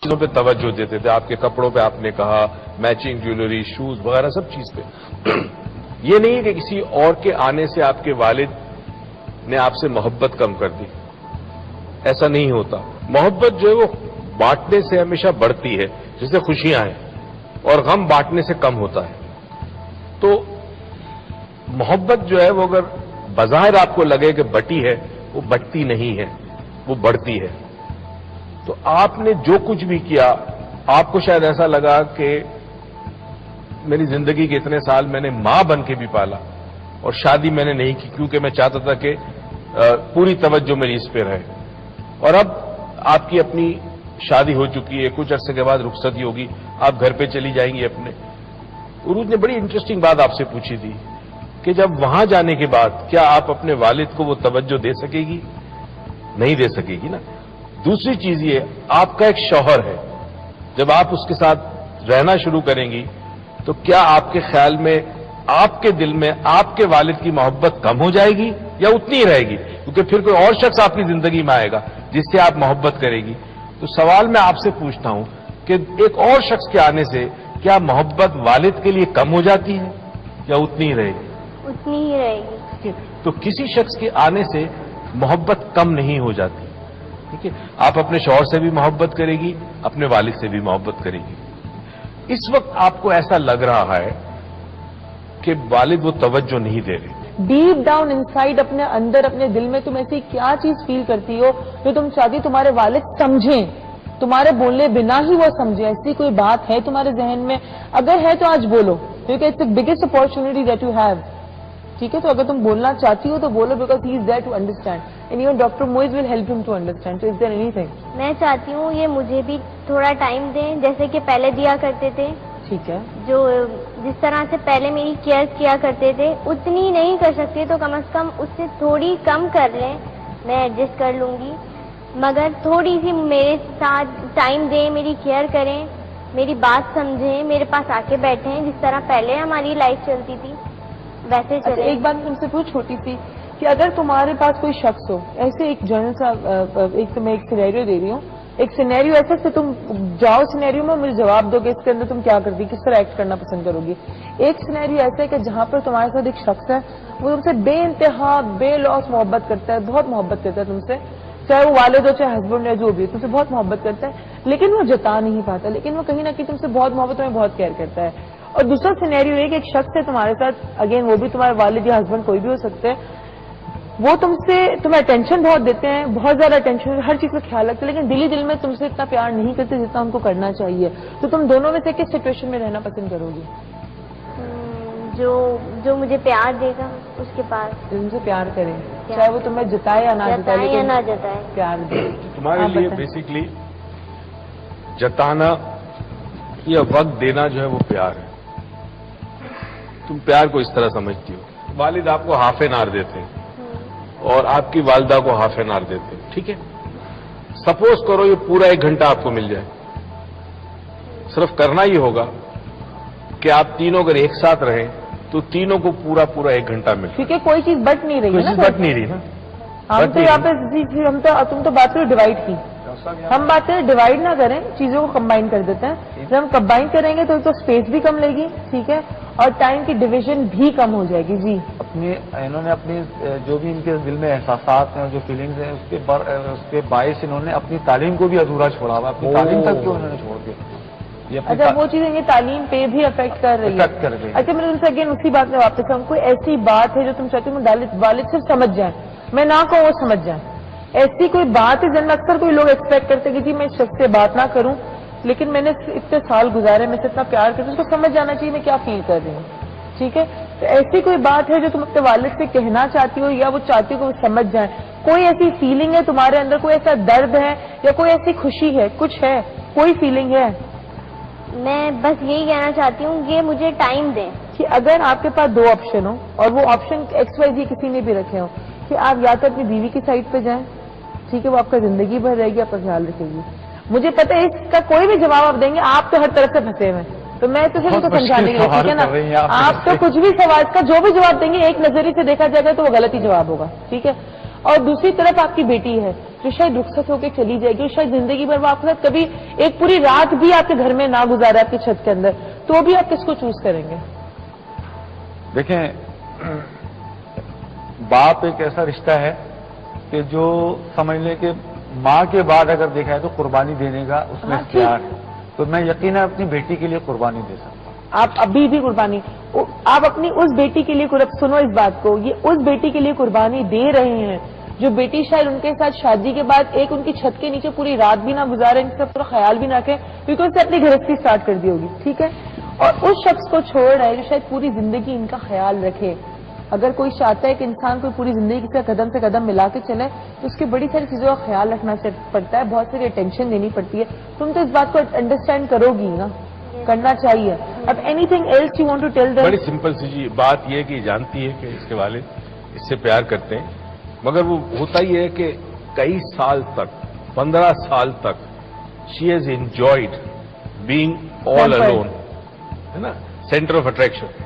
چیزوں پہ توجہ دیتے تھے. آپ کے کپڑوں پہ آپ نے کہا, میچنگ جیولری, شوز وغیرہ سب چیز پہ. یہ نہیں کہ کسی اور کے آنے سے آپ کے والد نے آپ سے محبت کم کر دی, ایسا نہیں ہوتا. محبت جو ہے وہ بانٹنے سے ہمیشہ بڑھتی ہے, جیسے خوشیاں ہیں, اور غم بانٹنے سے کم ہوتا ہے. تو محبت جو ہے وہ اگر بظاہر آپ کو لگے کہ بٹی ہے, وہ بٹتی نہیں ہے, وہ بڑھتی ہے. تو آپ نے جو کچھ بھی کیا, آپ کو شاید ایسا لگا کہ میری زندگی کے اتنے سال میں نے ماں بن کے بھی پالا, اور شادی میں نے نہیں کی کیونکہ میں چاہتا تھا کہ پوری توجہ میری اس پہ رہے. اور اب آپ کی اپنی شادی ہو چکی ہے, کچھ عرصے کے بعد رخصتی ہوگی, آپ گھر پہ چلی جائیں گی اپنے. عروج نے بڑی انٹرسٹنگ بات آپ سے پوچھی تھی کہ جب وہاں جانے کے بعد کیا آپ اپنے والد کو وہ توجہ دے سکے گی؟ نہیں دے سکے گی نا. دوسری چیز یہ, آپ کا ایک شوہر ہے, جب آپ اس کے ساتھ رہنا شروع کریں گی تو کیا آپ کے خیال میں, آپ کے دل میں آپ کے والد کی محبت کم ہو جائے گی یا اتنی ہی رہے گی؟ کیونکہ پھر کوئی اور شخص آپ کی زندگی میں آئے گا جس سے آپ محبت کرے گی. تو سوال میں آپ سے پوچھتا ہوں کہ ایک اور شخص کے آنے سے کیا محبت والد کے لیے کم ہو جاتی ہے یا اتنی ہی رہے گی؟ اتنی ہی رہے گی. تو کسی شخص کے آنے سے محبت کم نہیں ہو جاتی. ٹھیک ہے, آپ اپنے شوہر سے بھی محبت کرے گی, اپنے والد سے بھی محبت کرے گی. اس وقت آپ کو ایسا لگ رہا ہے کہ والد وہ توجہ نہیں دے رہے. ڈیپ ڈاؤن انسائڈ, اپنے اندر, اپنے دل میں تم ایسی کیا چیز فیل کرتی ہو جو تم چاہتی تمہارے والد سمجھیں, تمہارے بولنے بنا ہی وہ سمجھیں؟ ایسی کوئی بات ہے تمہارے ذہن میں؟ اگر ہے تو آج بولو, کیونکہ it's the biggest opportunity that you have. ٹھیک ہے, تو اگر تم بولنا چاہتی ہو تو بولو, because he is there to understand, and even doctor Moiz will help ہم to understand. So is there اینی تھنگ؟ میں چاہتی ہوں یہ مجھے بھی تھوڑا ٹائم دیں, جیسے کہ پہلے دیا کرتے تھے. ٹھیک ہے, جو جس طرح سے پہلے میری کیئر کیا کرتے تھے اتنی نہیں کر سکتے تو کم از کم اس سے تھوڑی کم کر لیں, میں ایڈجسٹ کر لوں گی. مگر تھوڑی سی میرے ساتھ ٹائم دیں, میری کیئر کریں, میری بات سمجھیں, میرے پاس آ کے بیٹھیں. جس طرح پہلے ہماری لائف چلتی تھی ویسے چلے. ایک بات تم سے پوچھ چھوٹی سی, کہ اگر تمہارے پاس کوئی شخص ہو, ایسے ایک جنرل سا, ایک تو میں ایک سینیریو دے رہی ہوں, ایک سینیریو ایسا کہ تم جاؤ سینیریو میں, مجھے جواب دو کہ اس کے اندر تم کیا کرتی, کس طرح ایکٹ کرنا پسند کرو گی. ایک سینیریو ایسا ہے کہ جہاں پر تمہارے ساتھ ایک شخص ہے, وہ تم سے بے انتہا بے لوس محبت کرتا ہے, بہت محبت کرتا ہے تم سے, چاہے وہ والد ہو چاہے ہسبینڈ ہے, جو بھی, تم سے بہت محبت کرتا ہے, لیکن وہ جتا نہیں پاتا, لیکن وہ کہیں نہ کہیں تم سے بہت محبت, تمہیں بہت کیئر کرتا ہے. اور دوسرا سینیریو یہ کہ ایک شخص ہے تمہارے ساتھ, اگین وہ بھی تمہارے والد یا ہسبینڈ کوئی بھی ہو سکتے ہیں, وہ تمہیں اٹینشن بہت دیتے ہیں, بہت زیادہ اٹینشن, ہر چیز کا خیال رکھتے ہیں, لیکن دلی دل میں تم سے اتنا پیار نہیں کرتے جتنا ان کو کرنا چاہیے. تو تم دونوں میں سے کس سچویشن میں رہنا پسند کرو گی؟ جو مجھے پیار دے گا اس کے پاس, تم سے پیار کریں, چاہے وہ تمہیں جتائے یا نہ جتائے, یا نہ جتائے, پیار دے. تمہارے لیے بیسیکلی جتانا یا وقت دینا جو ہے وہ پیار ہے. تم پیار کو اس طرح سمجھتی ہو, والد آپ کو ہاف این آور دیتے ہیں اور آپ کی والدہ کو ہاف این آور دیتے ہیں. ٹھیک ہے, سپوز کرو یہ پورا 1 گھنٹہ آپ کو مل جائے, صرف کرنا ہی ہوگا کہ آپ تینوں اگر ایک ساتھ رہیں تو تینوں کو پورا 1 گھنٹہ مل, کیونکہ کوئی چیز بٹ نہیں رہی, کوئی چیز بٹ نہیں رہی نا. ہم تو یہاں پہ تم تو بات کرو ڈیوائڈ کی, ہم بات کریں ڈیوائڈ نہ کریں, چیزوں کو کمبائن کر دیتے ہیں. جب ہم کمبائن کریں گے تو اسپیس بھی کم لے گی, ٹھیک ہے, اور ٹائم کی ڈویژن بھی کم ہو جائے گی. جی, انہوں نے اپنی جو بھی ان کے دل میں احساسات ہیں, جو فیلنگز ہیں, اس کے باعث انہوں نے اپنی تعلیم کو بھی ادھورا چھوڑا ہوا, اپنی تعلیم تک کیوں انہوں نے چھوڑ دیا. اچھا, وہ چیزیں یہ تعلیم پہ بھی افیکٹ کر رہی ہے. اچھا, میں ان سے اگین اسی بات میں واپس آؤں, کوئی ایسی بات ہے جو تم چاہتے ہو والد صرف سمجھ جائیں, میں نہ کہوں وہ سمجھ جائیں, ایسی کوئی بات ہے جن میں اکثر کوئی لوگ ایکسپیکٹ کرتے کہ جی میں اس شخص سے بات نہ کروں, لیکن میں نے اتنے سال گزارے, میں سے اتنا پیار کرتی ہوں, اس کو سمجھ جانا چاہیے میں کیا فیل کر رہی ہوں. ٹھیک ہے, تو ایسی کوئی بات ہے جو تم اپنے والد سے کہنا چاہتی ہو یا وہ چاہتی ہو کہ وہ سمجھ جائیں؟ کوئی ایسی فیلنگ ہے تمہارے اندر, کوئی ایسا درد ہے یا کوئی ایسی خوشی ہے, کچھ ہے, کوئی فیلنگ ہے؟ میں بس یہی کہنا چاہتی ہوں کہ مجھے ٹائم دیں. کہ اگر آپ کے پاس 2 آپشن ہوں اور وہ آپشن XYZ کسی نے بھی رکھے ہوں, کہ آپ یا تو اپنی بیوی کی سائڈ پہ جائیں, ٹھیک ہے, وہ آپ کا زندگی بھر رہے گی, آپ کا خیال رکھے گی. مجھے پتہ ہے اس کا کوئی بھی جواب آپ دیں گے, آپ تو ہر طرف سے پھنسے ہوئے, تو میں تو صرف کو سمجھانے کے لیے, ٹھیک ہے نا, آپ تو کچھ بھی سوال کا جو بھی جواب دیں گے ایک نظریے سے دیکھا جائے گا تو وہ غلط ہی جواب ہوگا. ٹھیک ہے, اور دوسری طرف آپ کی بیٹی ہے جو شاید رخصت ہو کے چلی جائے گی اور شاید زندگی بھر وہ آپ کے ساتھ کبھی ایک پوری رات بھی آپ کے گھر میں نہ گزارا آپ کی چھت کے اندر, تو بھی آپ کس کو چوز کریں گے؟ دیکھیں, باپ ایک ایسا رشتہ ہے کہ جو سمجھ لیں کہ ماں کے بعد اگر دیکھا ہے تو قربانی دینے کا اس میں اختیار ہے, تو میں یقیناً اپنی بیٹی کے لیے قربانی دے سکتا ہوں. آپ ابھی بھی قربانی, آپ اپنی اس بیٹی کے لیے, سنو اس بات کو, یہ اس بیٹی کے لیے قربانی دے رہے ہیں جو بیٹی شاید ان کے ساتھ شادی کے بعد ایک ان کی چھت کے نیچے پوری رات بھی نہ گزارے, ان کا پورا خیال بھی نہ رکھے کیونکہ اس نے اپنی گرہستی سٹارٹ کر دی ہوگی, ٹھیک ہے, اور اس شخص کو چھوڑ رہا ہے جو شاید پوری زندگی ان کا خیال رکھے. اگر کوئی چاہتا ہے کہ انسان کو پوری زندگی کسی قدم سے قدم ملا کے چلے تو اس کی بڑی ساری چیزوں کا خیال رکھنا پڑتا ہے, بہت ساری اٹینشن دینی پڑتی ہے. تم تو اس بات کو انڈرسٹینڈ کرو گی نا, کرنا چاہیے. اب anything else you want to tell them? بڑی سمپل سی جی بات یہ کہ جانتی ہے کہ اس کے والد اس سے پیار کرتے ہیں, مگر وہ ہوتا ہی ہے کہ کئی سال تک, 15 سال تک she has enjoyed being all alone, ہے نا, سینٹر آف اٹریکشن,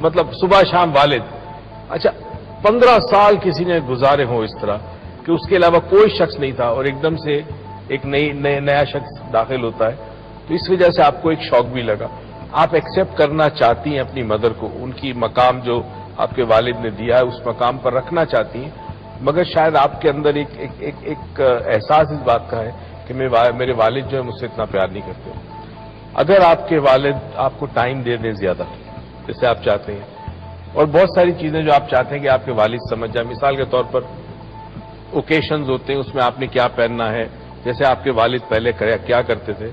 مطلب صبح شام والد. اچھا 15 سال کسی نے گزارے ہوں اس طرح کہ اس کے علاوہ کوئی شخص نہیں تھا اور ایک دم سے ایک نیا شخص داخل ہوتا ہے, تو اس وجہ سے آپ کو ایک شوق بھی لگا. آپ ایکسپٹ کرنا چاہتی ہیں اپنی مدر کو, ان کی مقام جو آپ کے والد نے دیا ہے اس مقام پر رکھنا چاہتی ہیں, مگر شاید آپ کے اندر ایک احساس اس بات کا ہے کہ میرے والد جو ہے مجھ سے اتنا پیار نہیں کرتے. اگر آپ کے والد آپ کو ٹائم دے دیں زیادہ جیسے آپ چاہتے ہیں, اور بہت ساری چیزیں جو آپ چاہتے ہیں کہ آپ کے والد سمجھ جائیں, مثال کے طور پر اوکیشنز ہوتے ہیں اس میں آپ نے کیا پہننا ہے, جیسے آپ کے والد پہلے کیا کرتے تھے,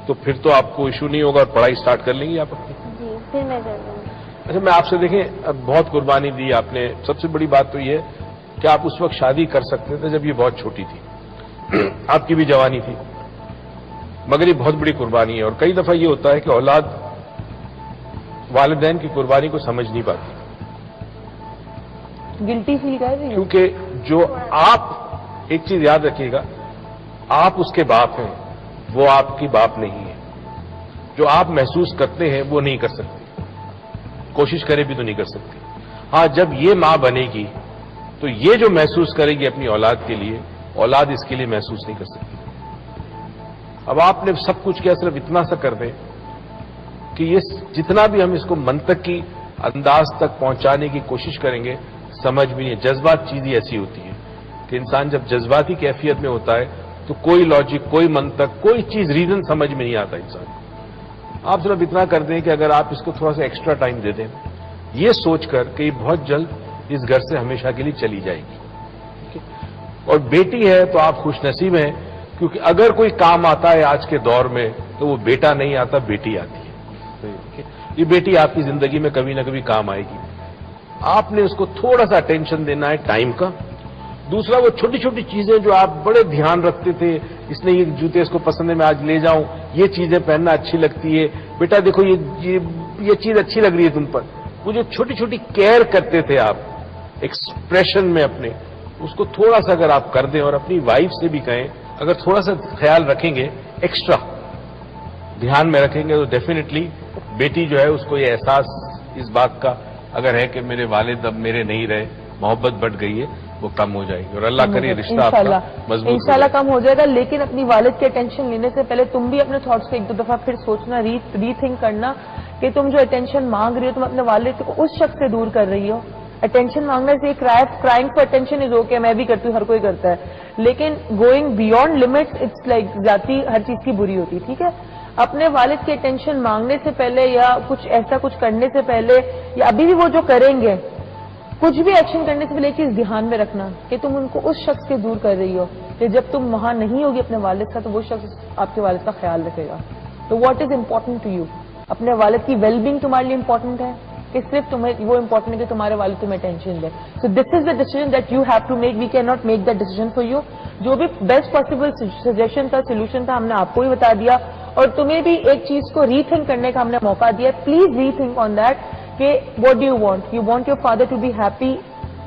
تو پھر تو آپ کو ایشو نہیں ہوگا اور پڑھائی سٹارٹ کر لیں گی آپ اپنی. جی پھر میں کر دوں گی. اچھا میں آپ سے دیکھیں, اب بہت قربانی دی آپ نے. سب سے بڑی بات تو یہ ہے کہ آپ اس وقت شادی کر سکتے تھے جب یہ بہت چھوٹی تھی, آپ کی بھی جوانی تھی, مگر یہ بہت بڑی قربانی ہے. اور کئی دفعہ یہ ہوتا ہے کہ اولاد والدین کی قربانی کو سمجھ نہیں پاتی, گلٹی فیل کر رہی ہے کیونکہ جو آپ, ایک چیز یاد رکھیے گا, آپ اس کے باپ ہیں, وہ آپ کی باپ نہیں ہے. جو آپ محسوس کرتے ہیں وہ نہیں کر سکتے, کوشش کرے بھی تو نہیں کر سکتے. ہاں جب یہ ماں بنے گی تو یہ جو محسوس کرے گی اپنی اولاد کے لیے, اولاد اس کے لیے محسوس نہیں کر سکتی. اب آپ نے سب کچھ کیا, صرف اتنا سا کر دیں کہ یہ جتنا بھی ہم اس کو منطقی انداز تک پہنچانے کی کوشش کریں گے سمجھ بھی نہیں. جذبات چیز ہی ایسی ہوتی ہے کہ انسان جب جذباتی کیفیت میں ہوتا ہے تو کوئی لاجک, کوئی منطق, کوئی چیز, ریزن سمجھ میں نہیں آتا انسان. آپ صرف اتنا کر دیں کہ اگر آپ اس کو تھوڑا سا ایکسٹرا ٹائم دے دیں, یہ سوچ کر کہ یہ بہت جلد اس گھر سے ہمیشہ کے لیے چلی جائے گی. اور بیٹی ہے تو آپ خوش نصیب ہیں, کیونکہ اگر کوئی کام آتا ہے آج کے دور میں تو وہ بیٹا نہیں آتا, بیٹی آتی ہے. یہ بیٹی آپ کی زندگی میں کبھی نہ کبھی کام آئے گی. آپ نے اس کو تھوڑا سا اٹینشن دینا ہے ٹائم کا. دوسرا وہ چھوٹی چھوٹی چیزیں جو آپ بڑے دھیان رکھتے تھے, اس نے یہ جوتے اس کو پسند ہے میں آج لے جاؤں, یہ چیزیں پہننا اچھی لگتی ہے, بیٹا دیکھو یہ چیز اچھی لگ رہی ہے تم پر, وہ جو چھوٹی چھوٹی کیئر کرتے تھے آپ ایکسپریشن میں اپنے, اس کو تھوڑا سا اگر آپ کر دیں اور اپنی وائف سے بھی کہیں اگر تھوڑا سا خیال رکھیں گے, ایکسٹرا دھیان میں رکھیں گے, تو ڈیفینیٹلی بیٹی جو ہے اس کو یہ احساس اس بات کا اگر ہے کہ میرے والد اب میرے نہیں رہے, محبت بڑھ گئی ہے, وہ کم ہو جائے گی. اور اللہ کرے رشتہ آپ کا مضبوط انشاءاللہ کم ہو جائے گا. لیکن اپنی والد کی اٹینشن لینے سے پہلے تم بھی اپنے تھاٹس کو ایک دو دفعہ پھر سوچنا, ری تھنک کرنا کہ تم جو اٹینشن مانگ رہی ہو تم اپنے والد کو اس شخص سے دور کر رہی ہو. اٹینشن مانگنے سے crying for attention is okay, میں بھی کرتی ہوں, ہر کوئی کرتا ہے, لیکن going beyond limits it's like ذاتی ہر چیز کی بری ہوتی, ٹھیک ہے. اپنے والد کی اٹینشن مانگنے سے پہلے یا کچھ ایسا کچھ کرنے سے پہلے یا ابھی بھی وہ جو کریں گے کچھ بھی ایکشن کرنے سے پہلے ایک چیز دھیان میں رکھنا کہ تم ان کو اس شخص سے دور کر رہی ہو کہ جب تم وہاں نہیں ہوگی اپنے والد کا تو وہ شخص آپ کے والد کا خیال رکھے گا. تو what is important to you, اپنے والد کی ویل بینگ تمہارے لیے امپورٹنٹ ہے کہ صرف تمہیں وہ امپورٹنٹ ہے کہ تمہارے والد تمہیں ٹینشن دے. So this is the decision that you have to make, we can not make that decision for you. جو بھی بیسٹ پاسبل سجیشن تھا, سولوشن تھا, ہم نے آپ کو ہی بتا دیا, اور تمہیں بھی ایک چیز کو ری تھنک کرنے کا ہم نے موقع دیا. Please rethink on that کہ what do you want your father to be happy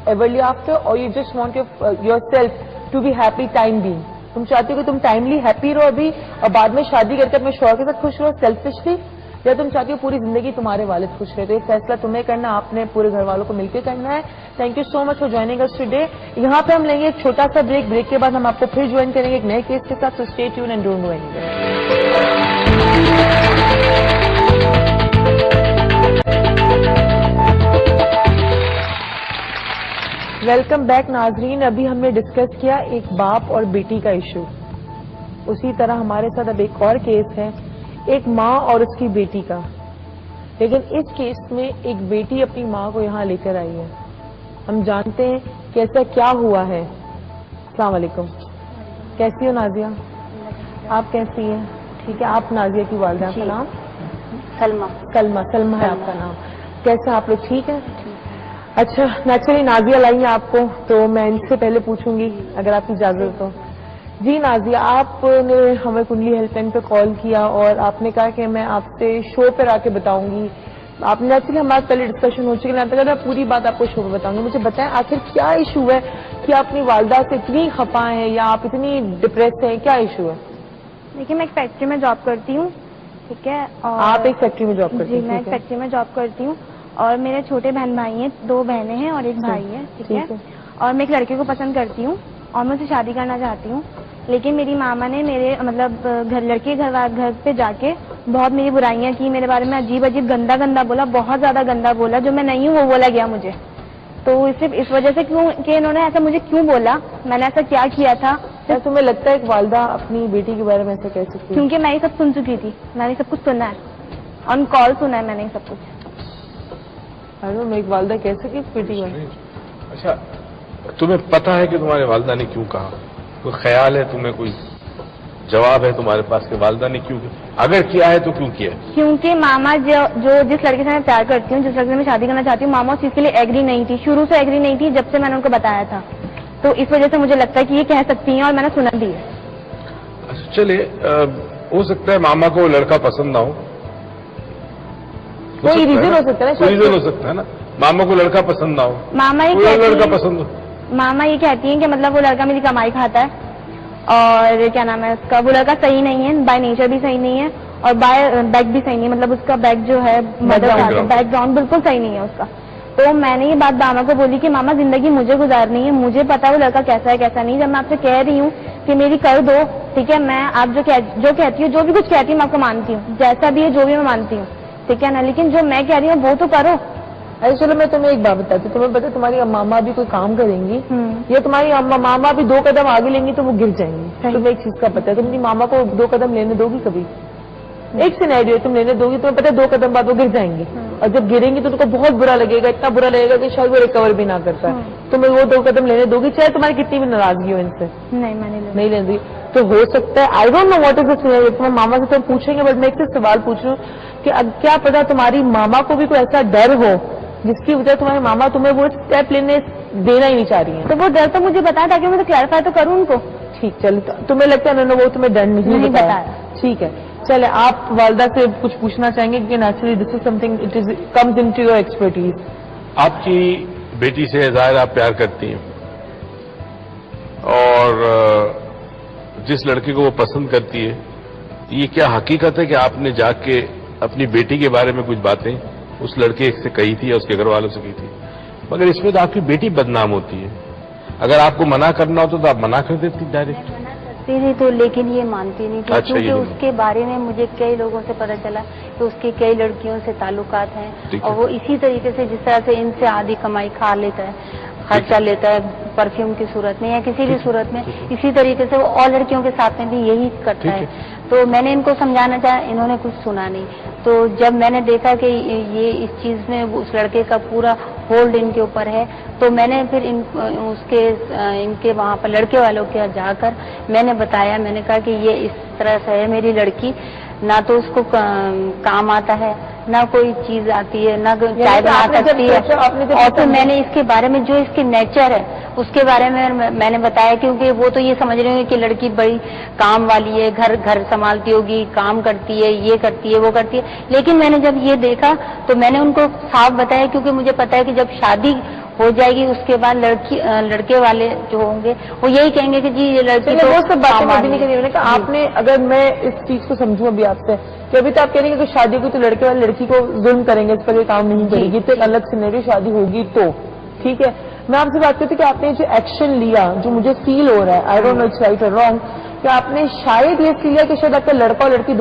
everly after, اور you just want yourself to be happy time being. تم چاہتے ہو کہ تم ٹائملی ہیپی رہو ابھی اور بعد میں شادی کر کے اپنے شوہر کے ساتھ خوش رہو سیلفشلی, یا تم چاہتی ہو پوری زندگی تمہارے والد خوش رہے. تو یہ فیصلہ تمہیں کرنا, آپ نے پورے گھر والوں کو مل کے کرنا ہے. Thank you so much for joining us today. یہاں پہ ہم لیں گے ایک چھوٹا سا بریک. بریک کے بعد ہم آپ کو پھر جوائن کریں گے ایک نئے کیس کے ساتھ. So stay tune and don't go any where. Welcome back ناظرین. ابھی ہم نے ڈسکس کیا ایک باپ اور بیٹی کا ایشو. اسی طرح ہمارے ساتھ اب ایک اور کیس ہے, ایک ماں اور اس کی بیٹی کا. لیکن اس کیس میں ایک بیٹی اپنی ماں کو یہاں لے کر آئی ہے. ہم جانتے ہیں کہ ایسا کیا ہوا ہے. السلام علیکم. کیسی ہو نازیہ؟ آپ کیسی ہیں؟ ٹھیک ہے. آپ نازیہ کی والدہ کا نام؟ سلمہ. سلمہ ہے آپ کا نام. کیسے آپ لوگ ٹھیک ہیں؟ اچھا, نیچرلی نازیہ لائی ہیں آپ کو, تو میں ان سے پہلے پوچھوں گی اگر آپ کی اجازت ہو. جی نازیہ, آپ نے ہمیں کنڈلی ہیلپ لائن پہ کال کیا اور آپ نے کہا کہ میں آپ سے شو پہ آ کے بتاؤں گی. آپ نے ایکچولی ہمارے پہلے ڈسکشن ہو چکی ہے, میں پوری بات آپ کو شو پہ بتاؤں گی. مجھے بتائیں آخر کیا ایشو ہے کہ آپ اپنی والدہ سے اتنی خفا ہیں یا آپ اتنی ڈپریس ہیں, کیا ایشو ہے؟ دیکھیے میں ایک فیکٹری میں جاب کرتی ہوں, ٹھیک ہے. آپ ایک فیکٹری میں جاب کرتی ہیں؟ جی میں ایک فیکٹری میں جاب کرتی ہوں اور میرے چھوٹے بہن بھائی ہیں, 2 بہنیں ہیں اور ایک بھائی ہے, ٹھیک ہے. اور میں ایک لڑکے کو پسند کرتی ہوں اور میں اسے شادی کرنا چاہتی ہوں. لیکن میری ماما نے میرے مطلب لڑکے گھر پہ جا کے بہت میری برائیاں کی, میرے بارے میں عجیب عجیب گندا بولا, بہت زیادہ گندا بولا. جو میں نہیں ہوں وہ بولا گیا مجھے. تو صرف اس وجہ سے کیوں کہ انہوں نے ایسا مجھے کیوں بولا, میں نے ایسا کیا کیا تھا. تمہیں لگتا ہے ایک والدہ اپنی بیٹی کے بارے میں ایسا کہہ سکتی ہے؟ کیونکہ میں یہ سب سن چکی تھی, میں نے سب کچھ سنا ہے, آن کال سنا ہے میں نے یہ سب کچھ. میں ایک والدہ کہہ سکی بیٹی کو؟ اچھا, تمہیں پتا ہے کہ تمہارے والدہ نے کیوں کہا؟ کوئی خیال ہے تمہیں, کوئی جواب ہے تمہارے پاس کہ والدہ نے کیوں کیا؟ اگر کیا ہے تو کیوں کیا ہے؟ کیونکہ ماما جو جس لڑکے سے میں پیار کرتی ہوں, جس لڑکے سے میں شادی کرنا چاہتی ہوں, ماما اس چیز کے لیے ایگری نہیں تھی, شروع سے ایگری نہیں تھی جب سے میں نے ان کو بتایا تھا. تو اس وجہ سے مجھے لگتا ہے کہ یہ کہہ سکتی ہیں اور میں نے سنا بھی ہے. اچھا چلے, ہو سکتا ہے ماما کو وہ لڑکا پسند نہ ہو, کوئی ریزن ہو سکتا ہے, ریزن ہو سکتا ہے نا, ماما کو لڑکا پسند نہ ہو, ماما یہ لڑکا پسند ہو. ماما یہ کہتی ہیں کہ مطلب وہ لڑکا میری کمائی کھاتا ہے اور کیا نام ہے اس کا, وہ لڑکا صحیح نہیں ہے, بائی نیچر بھی صحیح نہیں ہے اور بائی بیک بھی صحیح نہیں ہے, مطلب اس کا بیک جو ہے بیک گراؤنڈ بالکل صحیح نہیں ہے اس کا. تو میں نے یہ بات ماما کو بولی کہ ماما زندگی مجھے گزارنی ہے, مجھے پتا وہ لڑکا کیسا ہے کیسا نہیں. جب میں آپ سے کہہ رہی ہوں کہ میری کر دو, ٹھیک ہے, میں آپ جو کہتی ہوں, جو بھی کچھ کہتی ہوں میں آپ کو مانتی ہوں, جیسا بھی ہے جو بھی میں مانتی ہوں, ٹھیک ہے نا, لیکن جو میں کہہ رہی ہوں وہ تو کرو. ارے چلو میں تمہیں ایک بات بتاتی ہوں, تمہیں پتا تمہاری ماما بھی کوئی کام کریں گی یا تمہاری ماما بھی 2 قدم آگے لیں گی تو وہ گر جائیں گی. تمہیں ایک چیز کا پتا ہے, تم اپنی ماما کو 2 قدم لینے دو گی کبھی؟ ایک سینیریو تم لینے دو گی, تمہیں پتا ہے 2 قدم بعد وہ گر جائیں گی, اور جب گریں گی تو تم کو بہت برا لگے گا, اتنا برا لگے گا کہ شاید وہ ریکور بھی نہ کرتا ہے. تمہیں وہ 2 قدم لینے دو گی چاہے تمہاری کتنی بھی ناراضگی ہو ان سے؟ نہیں میں نہیں لینے دی. تو ہو سکتا ہے, I don't know what is the scenario, تمہیں ماما سے تم پوچھیں گے, بٹ میں ایک سے سوال پوچھ رہی ہوں کہ کیا پتا تمہاری ماما کو بھی کوئی ایسا ڈر ہو جس کی وجہ تمہاری ماما تمہیں وہ اسٹیپ لینے دینا ہی نہیں چاہ رہی ہیں؟ تو وہ ڈر تو مجھے بتایا تاکہ میں کلیئرفائی تو کروں ان کو. ٹھیک, چلو تمہیں لگتا ہے انہوں نے وہ تمہیں ڈر نہیں بتایا؟ ٹھیک ہے, چلے آپ والدہ سے کچھ پوچھنا چاہیں گے کہ naturally this is something it is comes into your expertise. آپ کی بیٹی سے ظاہر آپ پیار کرتی ہیں اور جس لڑکے کو وہ پسند کرتی ہے, یہ کیا حقیقت ہے کہ آپ نے جا کے اپنی بیٹی کے بارے میں کچھ باتیں اس لڑکے سے کہی تھی یا اس کے گھر والوں سے کی تھی؟ مگر اس میں تو آپ کی بیٹی بدنام ہوتی ہے. اگر آپ کو منع کرنا ہوتا تو آپ منع کر دیتی ڈائریکٹ. تھی تو لیکن یہ مانتی نہیں تھی, کیونکہ اس کے بارے میں مجھے کئی لوگوں سے پتہ چلا کہ اس کے کئی لڑکیوں سے تعلقات ہیں اور وہ اسی طریقے سے جس طرح سے ان سے آدھی کمائی کھا لیتا ہے, خرچہ لیتا ہے پرفیوم کی صورت میں یا کسی بھی صورت میں, اسی طریقے سے وہ اور لڑکیوں کے ساتھ میں بھی یہی کرتا ہے. تو میں نے ان کو سمجھانا چاہا, انہوں نے کچھ سنا نہیں. تو جب میں نے دیکھا کہ یہ اس چیز میں اس لڑکے کا پورا ہولڈ ان کے اوپر ہے, تو میں نے پھر ان کے وہاں پر لڑکے والوں کے جا کر میں نے بتایا, میں نے کہا کہ یہ اس طرح سے ہے میری لڑکی, نہ تو اس کو کام آتا ہے, نہ کوئی چیز آتی ہے, نہ چائے بنا سکتی ہے. اور تو میں نے اس کے بارے میں جو اس کے نیچر ہے اس کے بارے میں نے بتایا, کیونکہ وہ تو یہ سمجھ رہے ہیں کہ لڑکی بڑی کام والی ہے, گھر سنبھالتی ہوگی, کام کرتی ہے, یہ کرتی ہے, وہ کرتی ہے. لیکن میں نے جب یہ دیکھا تو میں نے ان کو صاف بتایا, کیونکہ مجھے پتا ہے کہ جب شادی ہو جائے گی، اس کے بعد لڑکے والے جو ہوں گے وہ یہی کہیں گے کہ جی یہ لڑکی تو وہ سب باتیں میں بھی نہیں کریں کہ آپ نے، اگر میں اس چیز کو سمجھوں ابھی آپ سے کہ ابھی تو آپ کہہ رہے ہیں کہ شادی کو تو لڑکے والے لڑکی کو ظلم کریں گے، اس پر یہ کام نہیں کرے گی، تو ایک الگ سینیریو شادی ہوگی تو ٹھیک ہے. میں آپ سے بات کرتی ہوں کہ آپ نے جو ایکشن لیا، جو مجھے فیل ہو رہا ہے، I don't know it's right اور رانگ، کہ آپ نے شاید یہ فیل لیا کہ شاید آپ کا لڑکا اور لڑکی